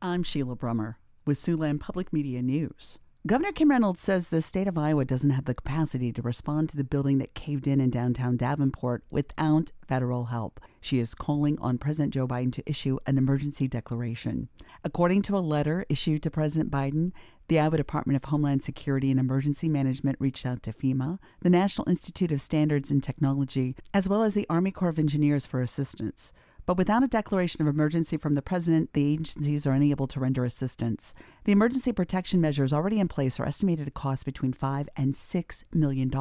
I'm Sheila Brummer with Siouxland Public Media News. Governor Kim Reynolds says the state of Iowa doesn't have the capacity to respond to the building that caved in downtown Davenport without federal help. She is calling on President Joe Biden to issue an emergency declaration. According to a letter issued to President Biden, the Iowa Department of Homeland Security and Emergency Management reached out to FEMA, the National Institute of Standards and Technology, as well as the Army Corps of Engineers for assistance. But without a declaration of emergency from the president, the agencies are unable to render assistance. The emergency protection measures already in place are estimated to cost between $5 and $6 million.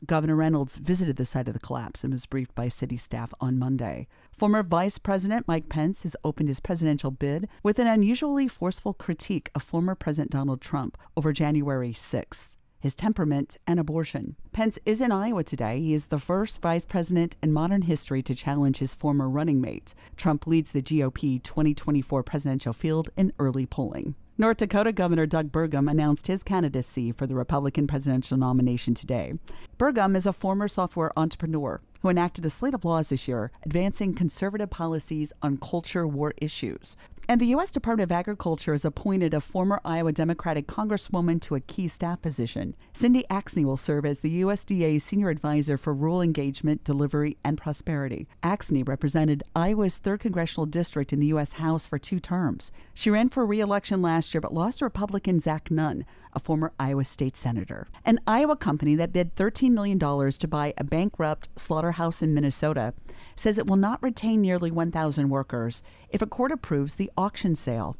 Governor Reynolds visited the site of the collapse and was briefed by city staff on Monday. Former Vice President Mike Pence has opened his presidential bid with an unusually forceful critique of former President Donald Trump over January 6th. His temperament, and abortion. Pence is in Iowa today. He is the first vice president in modern history to challenge his former running mate. Trump leads the GOP 2024 presidential field in early polling. North Dakota Governor Doug Burgum announced his candidacy for the Republican presidential nomination today. Burgum is a former software entrepreneur who enacted a slate of laws this year advancing conservative policies on culture war issues. And the U.S. Department of Agriculture has appointed a former Iowa Democratic congresswoman to a key staff position. Cindy Axne will serve as the USDA's senior advisor for rural engagement, delivery, and prosperity. Axne represented Iowa's 3rd congressional district in the U.S. House for 2 terms. She ran for re-election last year but lost to Republican Zach Nunn, a former Iowa state senator. An Iowa company that bid $13 million to buy a bankrupt slaughterhouse in Minnesota says it will not retain nearly 1,000 workers if a court approves the auction sale.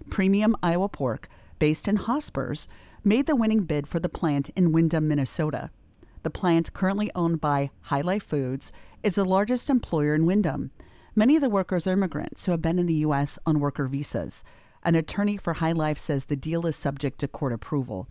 Premium Iowa Pork, based in Hospers, made the winning bid for the plant in Windham, Minnesota. The plant, currently owned by High Life Foods, is the largest employer in Windham. Many of the workers are immigrants who have been in the U.S. on worker visas. An attorney for High Life says the deal is subject to court approval.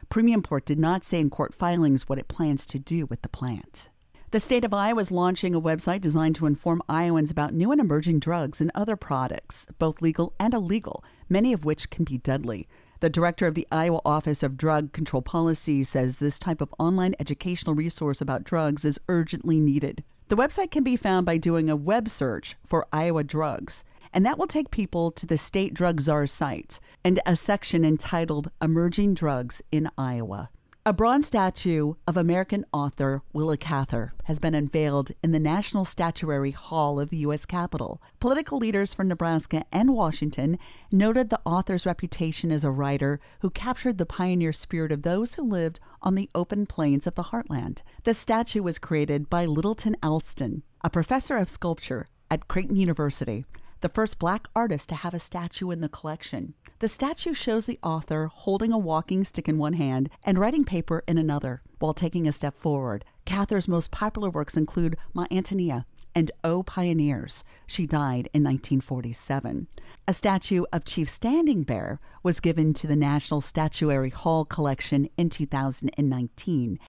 Premium Pork did not say in court filings what it plans to do with the plant. The state of Iowa is launching a website designed to inform Iowans about new and emerging drugs and other products, both legal and illegal, many of which can be deadly. The director of the Iowa Office of Drug Control Policy says this type of online educational resource about drugs is urgently needed. The website can be found by doing a web search for Iowa drugs, and that will take people to the State Drug Czar's site and a section entitled Emerging Drugs in Iowa. A bronze statue of American author Willa Cather has been unveiled in the National Statuary Hall of the U.S. Capitol. Political leaders from Nebraska and Washington noted the author's reputation as a writer who captured the pioneer spirit of those who lived on the open plains of the heartland. The statue was created by Littleton Alston, a professor of sculpture at Creighton University, the first Black artist to have a statue in the collection. The statue shows the author holding a walking stick in one hand and writing paper in another while taking a step forward. Cather's most popular works include My Antonia and O Pioneers. She died in 1947. A statue of Chief Standing Bear was given to the National Statuary Hall collection in 2019.